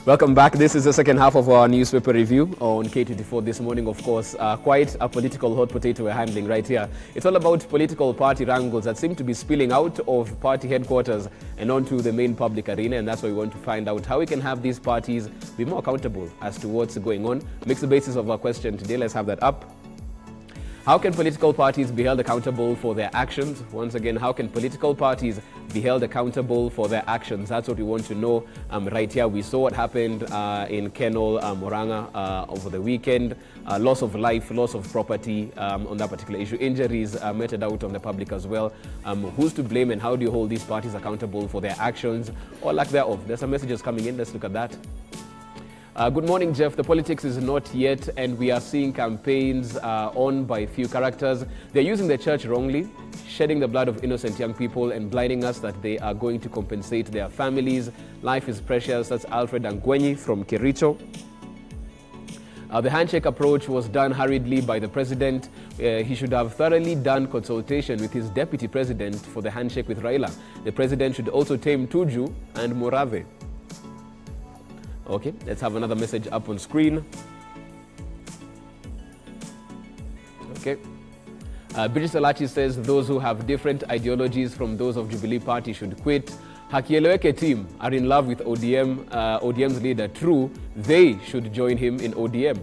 Welcome back. This is the second half of our newspaper review on K24 This Morning. Of course, quite a political hot potato we're handling right here. It's all about political party wrangles that seem to be spilling out of party headquarters and onto the main public arena, and that's why we want to find out how we can have these parties be more accountable as to what's going on. Makes the basis of our question today. Let's have that up. How can political parties be held accountable for their actions? Once again, how can political parties be held accountable for their actions? That's what we want to know right here. We saw what happened in Kenol, Lwanga over the weekend. Loss of life, loss of property on that particular issue. Injuries meted out on the public as well. Who's to blame and how do you hold these parties accountable for their actions or lack thereof? There's some messages coming in. Let's look at that. Good morning, Jeff. The politics is not yet, and we are seeing campaigns on by few characters. They're using the church wrongly, shedding the blood of innocent young people and blinding us that they are going to compensate their families. Life is precious. That's Alfred Angwenyi from Kericho. The handshake approach was done hurriedly by the president. He should have thoroughly done consultation with his deputy president for the handshake with Raila. The president should also tame Tuju and Morave. Okay, let's have another message up on screen. Okay. British Salachi says those who have different ideologies from those of Jubilee Party should quit. Hakieleweke team are in love with ODM, ODM's leader. True, they should join him in ODM.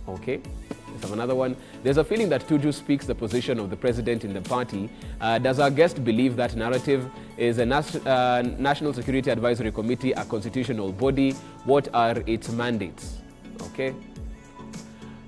Okay. Let's have another one. There's a feeling that Tuju speaks the position of the president in the party. Does our guest believe that narrative? Is a National Security Advisory Committee a constitutional body? What are its mandates? Okay.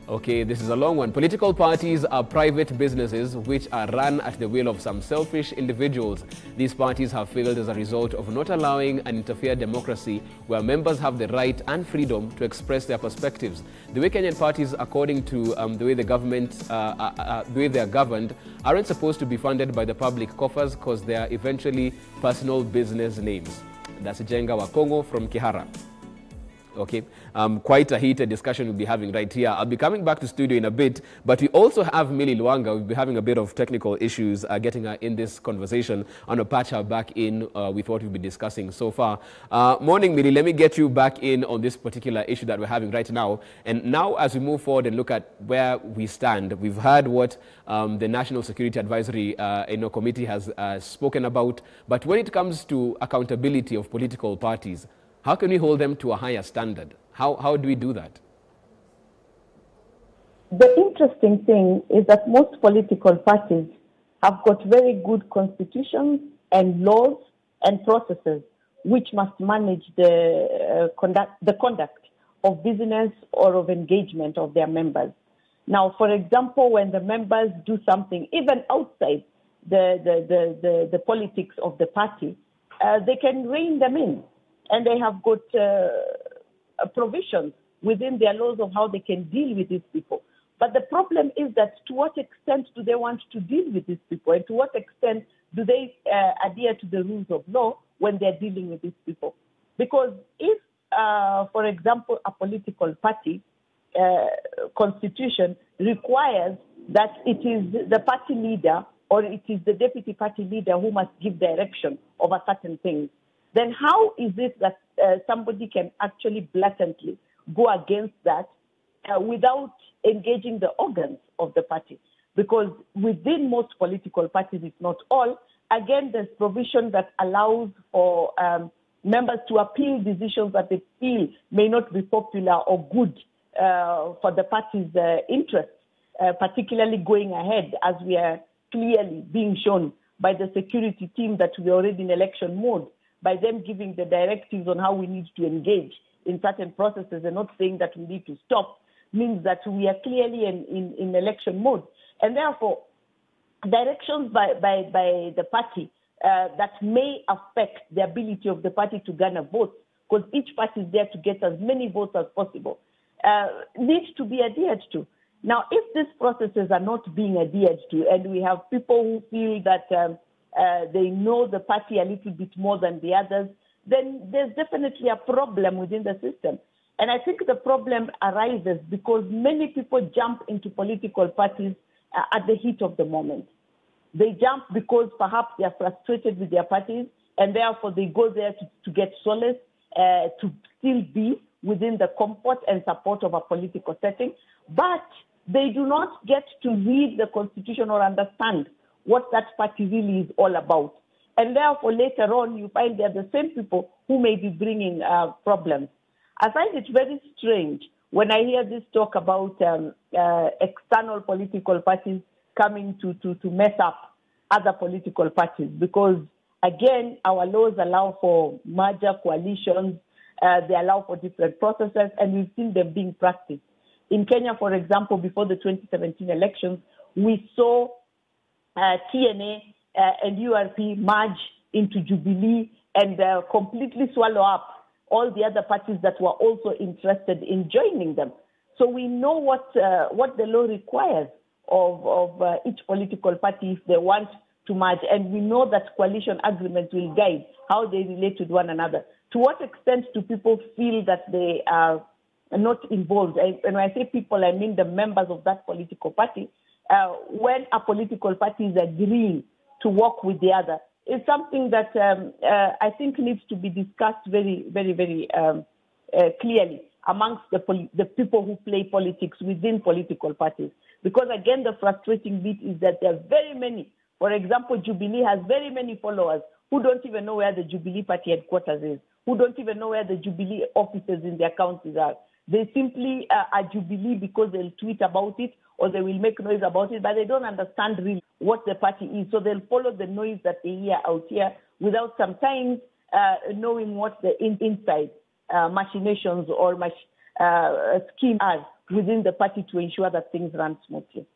Okay, this is a long one. Political parties are private businesses which are run at the will of some selfish individuals. These parties have failed as a result of not allowing an interfair democracy where members have the right and freedom to express their perspectives. The way Kenyan parties, according to the way the government, the way they are governed, aren't supposed to be funded by the public coffers because they are eventually personal business names. That's Jenga Wakongo from Kihara. Okay, quite a heated discussion we'll be having right here. I'll be coming back to studio in a bit, but we also have Millie Lwanga. We'll be having a bit of technical issues getting her in this conversation. I want to patch her back in with what we've been discussing so far. Morning, Millie. Let me get you back in on this particular issue that we're having right now. And now as we move forward and look at where we stand, we've heard what the National Security Advisory Committee has spoken about. But when it comes to accountability of political parties, how can we hold them to a higher standard? How do we do that? The interesting thing is that most political parties have got very good constitutions and laws and processes which must manage the conduct of business or of engagement of their members. Now, for example, when the members do something, even outside the politics of the party, they can rein them in. And they have got provisions within their laws of how they can deal with these people. But the problem is that to what extent do they want to deal with these people? And to what extent do they adhere to the rules of law when they're dealing with these people? Because if, for example, a political party constitution requires that it is the party leader or it is the deputy party leader who must give direction over certain things, then how is it that somebody can actually blatantly go against that without engaging the organs of the party? Because within most political parties, if not all, again, there's provision that allows for members to appeal decisions that they feel may not be popular or good for the party's interests, particularly going ahead, as we are clearly being shown by the security team that we are already in election mode, by them giving the directives on how we need to engage in certain processes and not saying that we need to stop, means that we are clearly in election mode. And therefore, directions by the party that may affect the ability of the party to garner votes, because each party is there to get as many votes as possible, needs to be adhered to. Now, if these processes are not being adhered to, and we have people who feel that they know the party a little bit more than the others, then there's definitely a problem within the system. And I think the problem arises because many people jump into political parties at the heat of the moment. They jump because perhaps they are frustrated with their parties and therefore they go there to get solace to still be within the comfort and support of a political setting, but they do not get to read the constitution or understand what that party really is all about. And therefore, later on, you find they're the same people who may be bringing problems. I find it very strange when I hear this talk about external political parties coming to mess up other political parties, because, again, our laws allow for merger coalitions, they allow for different processes, and we've seen them being practiced. In Kenya, for example, before the 2017 elections, we saw TNA and URP merge into Jubilee and completely swallow up all the other parties that were also interested in joining them. So we know what the law requires of each political party if they want to merge, and we know that coalition agreements will guide how they relate with one another. To what extent do people feel that they are not involved? And when I say people, I mean the members of that political party. When a political party is agreeing to work with the other, it's something that I think needs to be discussed very, very, very clearly amongst the people who play politics within political parties. Because, again, the frustrating bit is that there are very many. For example, Jubilee has very many followers who don't even know where the Jubilee Party headquarters is, who don't even know where the Jubilee offices in their counties are. They simply are Jubilee because they'll tweet about it or they will make noise about it, but they don't understand really what the party is. So they'll follow the noise that they hear out here without sometimes knowing what the inside machinations or schemes are within the party to ensure that things run smoothly.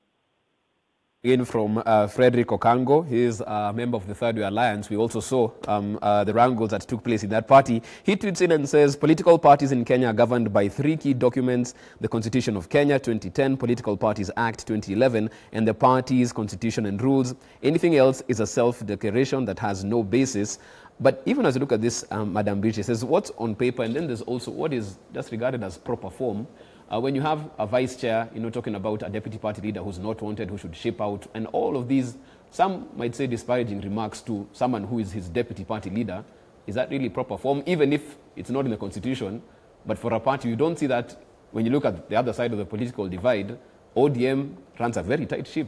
In from Frederick Okango, he is a member of the Third Way Alliance. We also saw the wrangles that took place in that party. He tweets in and says, political parties in Kenya are governed by 3 key documents: the Constitution of Kenya 2010, Political Parties Act 2011, and the party's constitution and rules. Anything else is a self-declaration that has no basis. But even as you look at this, Madam Bichi says, what's on paper, and then there's also what is just regarded as proper form. When you have a vice chair, talking about a deputy party leader who's not wanted, who should ship out, and all of these, some might say disparaging remarks to someone who is his deputy party leader, is that really proper form, even if it's not in the constitution? But for a party, you don't see that when you look at the other side of the political divide. ODM runs a very tight ship.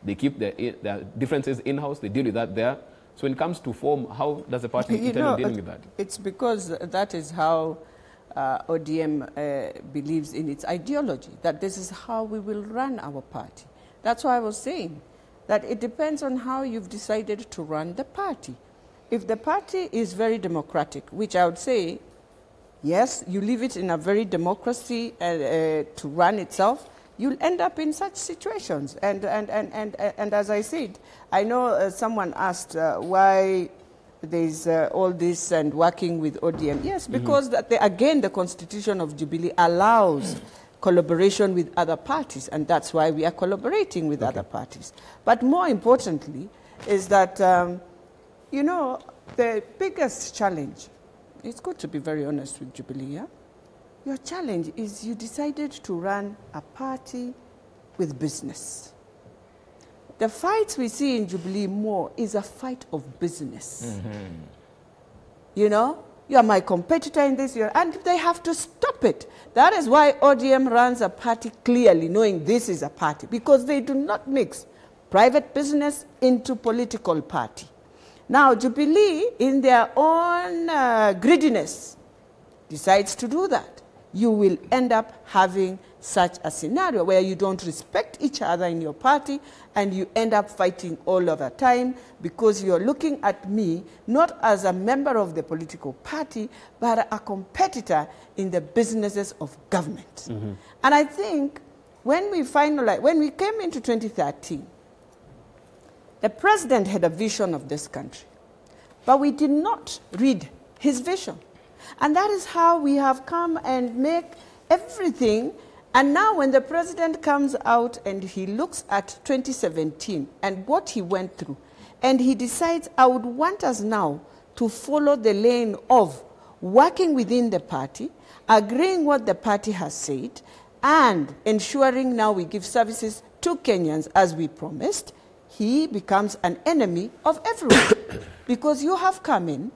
They keep their differences in-house, they deal with that there. So when it comes to form, how does the party intend dealing with that? It's because that is how ODM believes in its ideology, that this is how we will run our party. That's why I was saying that it depends on how you've decided to run the party. If the party is very democratic, which I would say, yes, you leave it in a very democracy to run itself, you'll end up in such situations. And as I said, I know someone asked why there's all this and working with ODM. Yes, because again, the Constitution of Jubilee allows collaboration with other parties, and that's why we are collaborating with other parties. But more importantly is that, the biggest challenge, it's good to be very honest with Jubilee, yeah? Your challenge is you decided to run a party with business. The fights we see in Jubilee more is a fight of business. You are my competitor in this, and they have to stop it. That is why ODM runs a party clearly, knowing this is a party, because they do not mix private business into political party. Now, Jubilee, in their own greediness, decides to do that. You will end up having such a scenario where you don't respect each other in your party and you end up fighting all of the time because you're looking at me not as a member of the political party, but a competitor in the businesses of government. And I think when we came into 2013, the president had a vision of this country, but we did not read his vision. And that is how we have come and make everything. And now when the president comes out and he looks at 2017 and what he went through, and he decides, I would want us now to follow the lane of working within the party, agreeing what the party has said, and ensuring now we give services to Kenyans as we promised, he becomes an enemy of everyone. Because you have come in,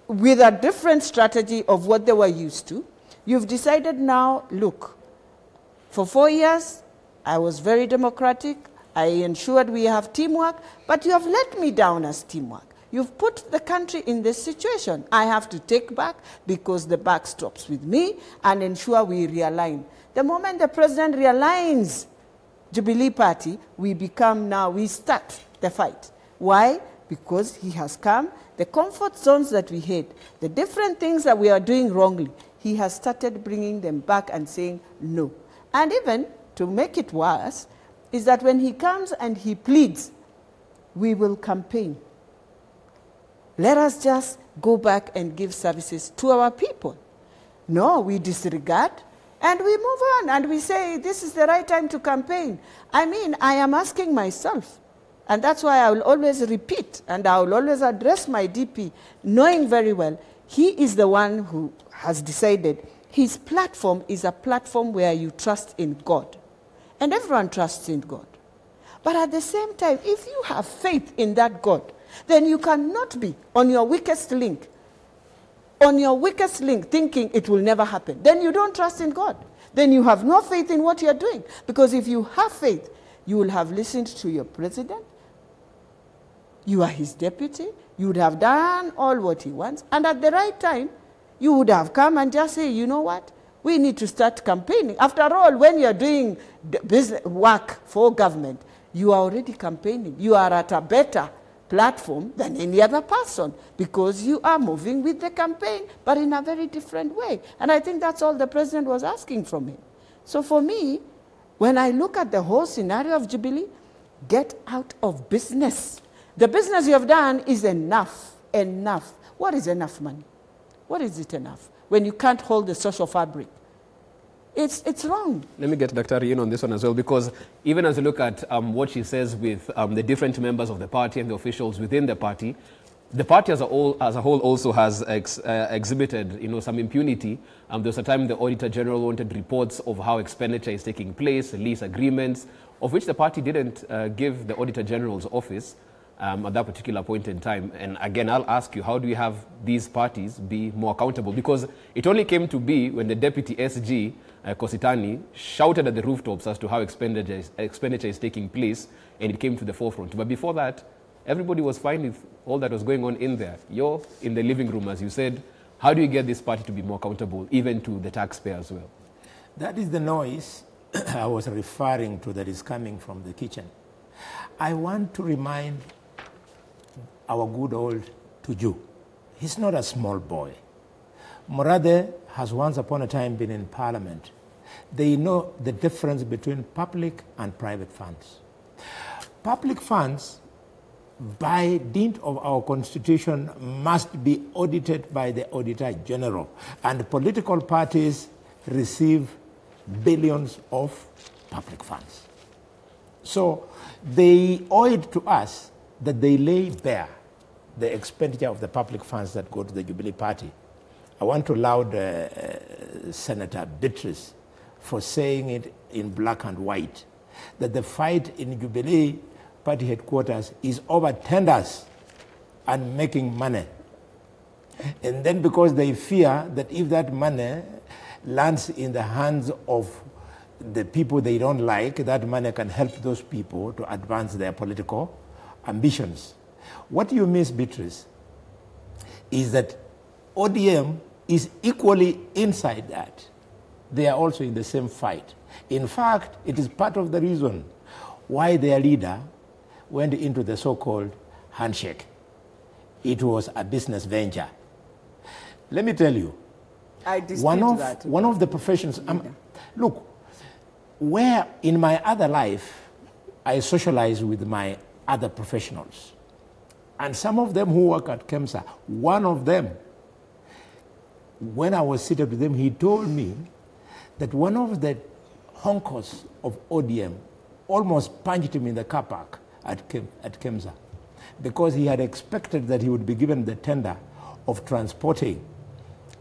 with a different strategy of what they were used to. You've decided now, look, for 4 years, I was very democratic. I ensured we have teamwork, but you have let me down as teamwork. You've put the country in this situation. I have to take back because the buck stops with me and ensure we realign. The moment the president realigns Jubilee Party, we start the fight. Why? Because he has come, the comfort zones that we had, the different things that we are doing wrongly, he has started bringing them back and saying no. And even, to make it worse, is that when he comes and he pleads, we will campaign. Let us just go back and give services to our people. No, we disregard and we move on and we say this is the right time to campaign. I mean, I am asking myself, and that's why I will always repeat and I will always address my DP, knowing very well he is the one who has decided his platform is a platform where you trust in God. And everyone trusts in God. But at the same time, if you have faith in that God, then you cannot be on your weakest link thinking it will never happen. Then you don't trust in God. Then you have no faith in what you're doing. Because if you have faith, you will have listened to your president. You are his deputy. You would have done all what he wants. And at the right time, you would have come and just say, you know what? We need to start campaigning. After all, when you're doing business work for government, you are already campaigning. You are at a better platform than any other person because you are moving with the campaign, but in a very different way. And I think that's all the president was asking from him. So for me, when I look at the whole scenario of Jubilee, get out of business. The business you have done is enough. Enough. What is enough money? What is it enough when you can't hold the social fabric? It's wrong. Let me get Dr. in on this one as well, because even as you look at what she says with the different members of the party and the officials within the party as a whole also has exhibited some impunity. There was a time the Auditor General wanted reports of how expenditure is taking place, lease agreements, of which the party didn't give the Auditor General's office at that particular point in time. And again, I'll ask you, how do we have these parties be more accountable? Because it only came to be when the Deputy SG, Kositani, shouted at the rooftops as to how expenditure is taking place, and it came to the forefront. But before that, everybody was fine with all that was going on in there. You're in the living room, as you said. How do you get this party to be more accountable, even to the taxpayer as well? That is the noise I was referring to that is coming from the kitchen. I want to remind our good old Tuju. He's not a small boy. Morade has once upon a time been in Parliament. They know the difference between public and private funds. Public funds, by dint of our constitution, must be audited by the Auditor General. And political parties receive billions of public funds. So they owe it to us that they lay bare the expenditure of the public funds that go to the Jubilee Party. I want to laud Senator Beatrice for saying it in black and white, that the fight in Jubilee Party headquarters is over tenders and making money. And then because they fear that if that money lands in the hands of the people they don't like, that money can help those people to advance their political ambitions. What you miss, Beatrice, is that ODM is equally inside that. They are also in the same fight. In fact, it is part of the reason why their leader went into the so-called handshake. It was a business venture. Let me tell you, I dispute that. One of the professions, look, where in my other life, I socialize with my other professionals. And some of them who work at KEMSA, one of them, when I was seated with him, he told me that one of the honkers of ODM almost punched him in the car park at KEMSA because he had expected that he would be given the tender of transporting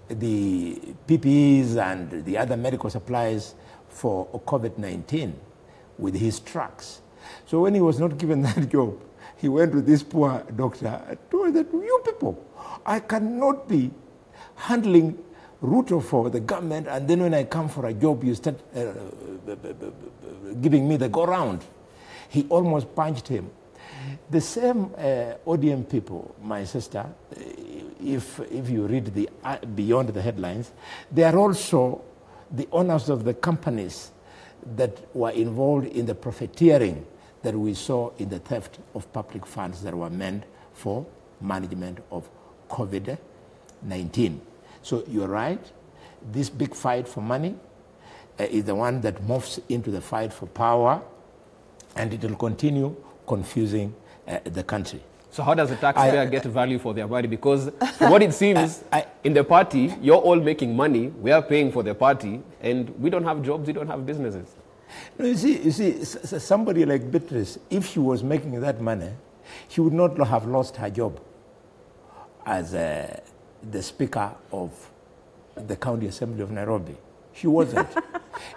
the PPEs and the other medical supplies for COVID-19 with his trucks. So when he was not given that job, he went to this poor doctor and told that, you people, I cannot be handling route for the government, and then when I come for a job, you start giving me the go-round. He almost punched him. The same ODM people, my sister, if you read the beyond the headlines, they are also the owners of the companies that were involved in the profiteering that we saw in the theft of public funds that were meant for management of COVID-19. So you're right, this big fight for money is the one that morphs into the fight for power, and it will continue confusing the country. So how does the taxpayer get value for their body? Because from what it seems, in the party, you're all making money, we are paying for the party, and we don't have jobs, we don't have businesses. No, you see, somebody like Beatrice, if she was making that money, she would not have lost her job as the Speaker of the County Assembly of Nairobi. She wasn't.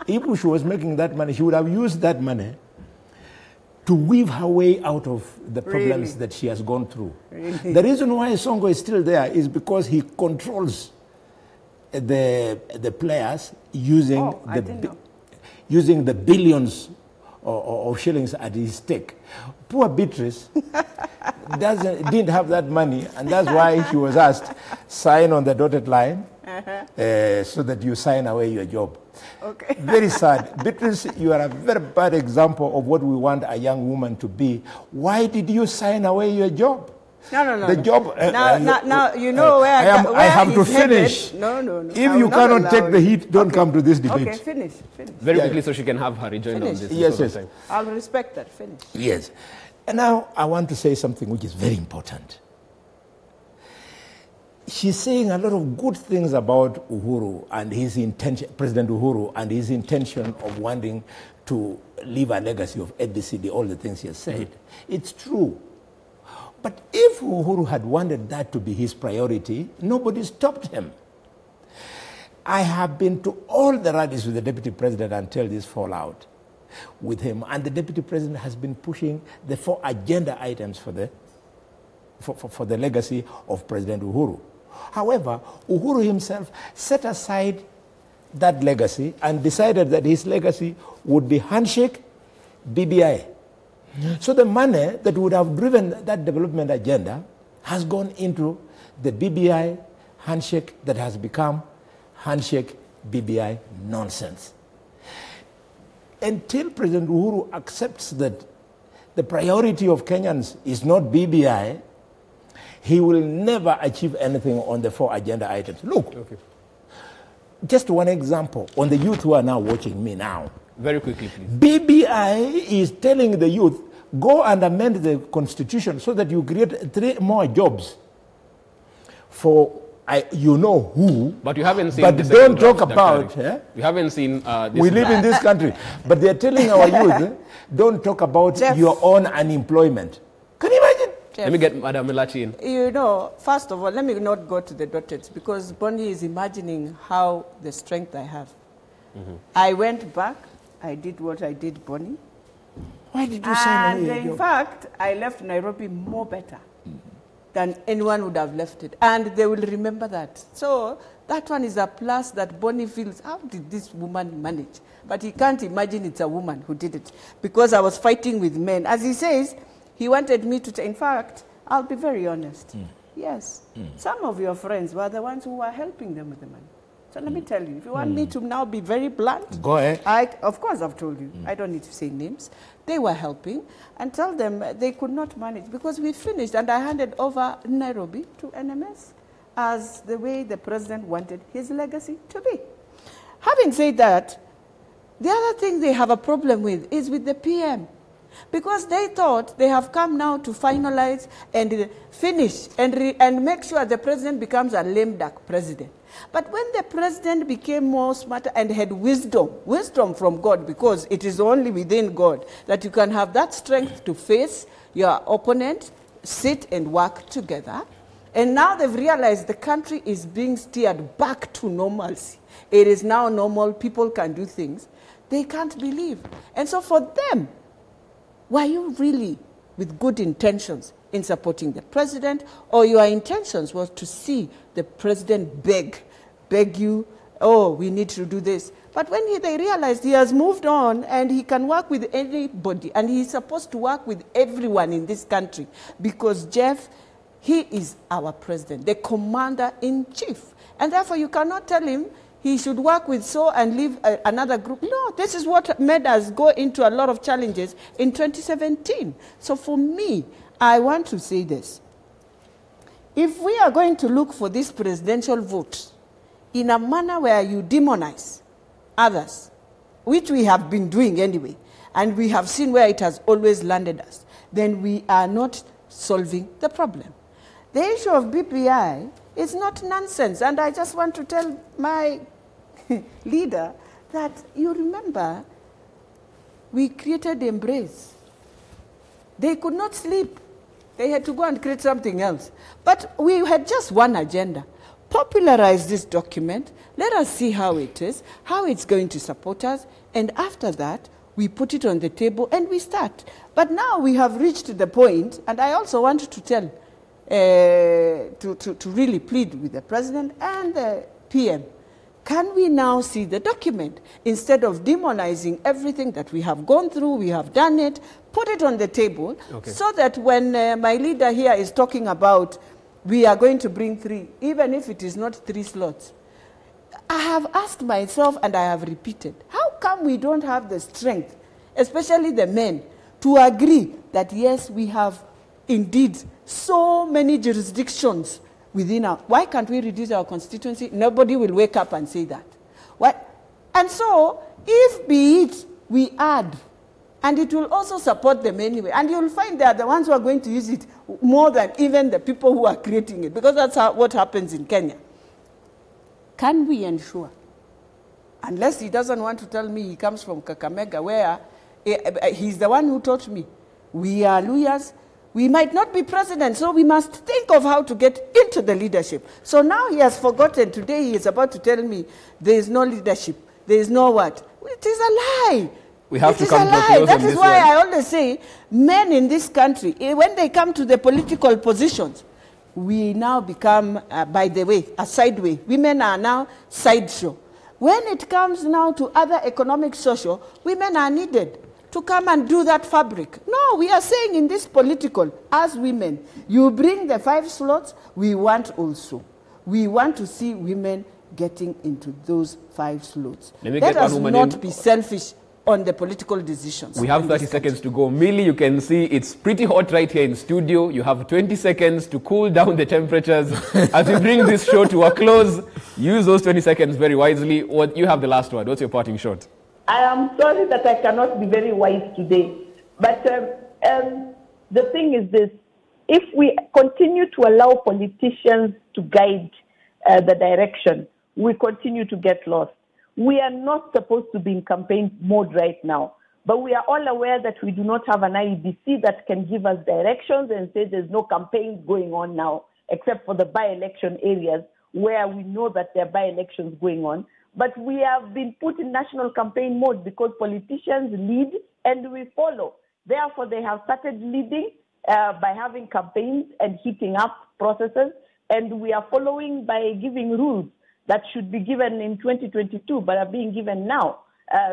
If she was making that money, she would have used that money to weave her way out of the problems that she has gone through. Really? The reason why Sonko is still there is because he controls the players using using the billions of shillings at his stake. Poor Beatrice didn't have that money, and that's why she was asked, sign on the dotted line so that you sign away your job. Okay. Very sad. Beatrice, you are a very bad example of what we want a young woman to be. Why did you sign away your job? No. The job. Now you know where I have to finish. Headed. No. If you cannot take the heat, don't come to this debate. Okay, finish. Very quickly, so she can have her rejoinder on this. Yes. I'll respect that. Finish. Yes. And now I want to say something which is very important. She's saying a lot of good things about Uhuru and his intention, President Uhuru, and his intention of wanting to leave a legacy of ABCD, all the things he has said. It's true. But if Uhuru had wanted that to be his priority, nobody stopped him. I have been to all the rallies with the Deputy President until this fallout with him, and the Deputy President has been pushing the 4 agenda items for the legacy of President Uhuru. However, Uhuru himself set aside that legacy and decided that his legacy would be handshake, BBI. So the money that would have driven that development agenda has gone into the BBI handshake that has become handshake, BBI nonsense. Until President Uhuru accepts that the priority of Kenyans is not BBI, he will never achieve anything on the 4 agenda items. Look, just one example on the youth who are now watching me now. Very quickly, please. BBI is telling the youth, go and amend the constitution so that you create 3 more jobs for you know who. But you haven't seen. But don't talk about. You haven't seen. We live in this country, but they're telling our youth, don't talk about your own unemployment. Can you imagine? Jeff, let me get Madam Melachi in. You know, first of all, let me not go to the dotted because Bonnie is imagining how the strength I have. I went back. I did what I did, Bonnie. Why did you sign away? And in fact, I left Nairobi more better than anyone would have left it. And they will remember that. So that one is a plus that Bonnie feels, how did this woman manage? But he can't imagine it's a woman who did it. Because I was fighting with men. As he says, he wanted me to, in fact, I'll be very honest. Yes, some of your friends were the ones who were helping them with the money. So let me tell you, if you want me to now be very blunt, go ahead. Of course, I've told you. I don't need to say names. They were helping and tell them they could not manage because we finished and I handed over Nairobi to NMS as the way the president wanted his legacy to be. Having said that, the other thing they have a problem with is with the PM. Because they thought they have come now to finalize and finish and make sure the president becomes a lame duck president. But when the president became more smarter and had wisdom from God, because it is only within God that you can have that strength to face your opponent, sit and work together. And now they've realized the country is being steered back to normalcy. It is now normal, people can do things. They can't believe. And so for them, were you really with good intentions in supporting the president, or your intentions was to see the president beg you, oh, we need to do this. But when they realized he has moved on and he can work with anybody, and he's supposed to work with everyone in this country, because Jeff, he is our president, the commander-in-chief. And therefore, you cannot tell him he should work with so and leave another group. No, this is what made us go into a lot of challenges in 2017. So for me, I want to say this. If we are going to look for this presidential vote in a manner where you demonize others, which we have been doing anyway, and we have seen where it has always landed us, then we are not solving the problem. The issue of BPI is not nonsense, and I just want to tell my leader that you remember we created Embrace. They could not sleep. They had to go and create something else. But we had just one agenda. Popularize this document. Let us see how it is, how it's going to support us, and after that, we put it on the table and we start. But now we have reached the point, and I also want to tell, to really plead with the president and the PM. Can we now see the document instead of demonizing everything that we have gone through, we have done it, put it on the table, so that when my leader here is talking about we are going to bring 3, even if it is not 3 slots, I have asked myself and I have repeated, how come we don't have the strength, especially the men, to agree that yes, we have indeed so many jurisdictions within our, why can't we reduce our constituency? Nobody will wake up and say that. What? And so, if be it, we add, and it will also support them anyway, and you'll find they are the ones who are going to use it more than even the people who are creating it, because that's what happens in Kenya. Can we ensure, unless he doesn't want to tell me he comes from Kakamega, where he's the one who taught me, we are lawyers, we might not be president, so we must think of how to get into the leadership. So now he has forgotten. Today he is about to tell me there is no leadership, there is no what. It is a lie. We have to come to a close. That is why I always say, men in this country, when they come to the political positions, we now become, by the way, a sideway. Women are now sideshow. When it comes now to other economic, social, women are needed to come and do that fabric. No, we are saying in this political, as women, you bring the 5 slots, we want also. We want to see women getting into those 5 slots. Let us not be selfish on the political decisions. We have 30 seconds to go. Millie, you can see it's pretty hot right here in studio. You have 20 seconds to cool down the temperatures. As we bring this show to a close, use those 20 seconds very wisely. You have the last word. What's your parting shot? I am sorry that I cannot be very wise today. But the thing is this. If we continue to allow politicians to guide the direction, we continue to get lost. We are not supposed to be in campaign mode right now, but we are all aware that we do not have an IEBC that can give us directions and say there's no campaign going on now, except for the by-election areas where we know that there are by-elections going on. But we have been put in national campaign mode because politicians lead and we follow. Therefore, they have started leading by having campaigns and heating up processes, and we are following by giving rules that should be given in 2022 but are being given now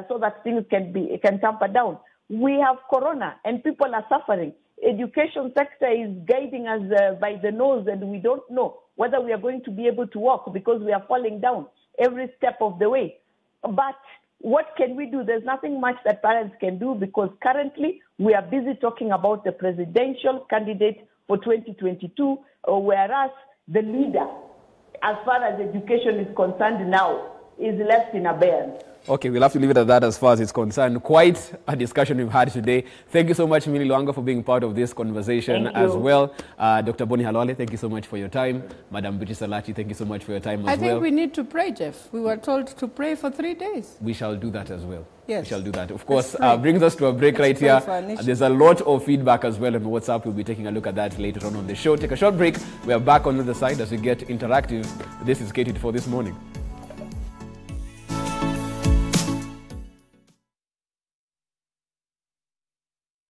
so that things can tamper down. We have corona and people are suffering. Education sector is guiding us by the nose, and we don't know whether we are going to be able to walk because we are falling down every step of the way. But what can we do? There's nothing much that parents can do because currently we are busy talking about the presidential candidate for 2022, whereas the leader, as far as education is concerned now, is left in abeyance. Okay, we'll have to leave it at that as far as it's concerned. Quite a discussion we've had today. Thank you so much, Millie Lwanga, for being part of this conversation as well. Dr. Boni Halwale, thank you so much for your time. Madam British Salachi, thank you so much for your time as well. I think we need to pray, Jeff. We were told to pray for 3 days. We shall do that as well. Yes. We shall do that. Of course, brings us to a break right here. There's a lot of feedback as well on WhatsApp. We'll be taking a look at that later on the show. Take a short break. We are back on the other side as we get interactive. This is K24 This Morning.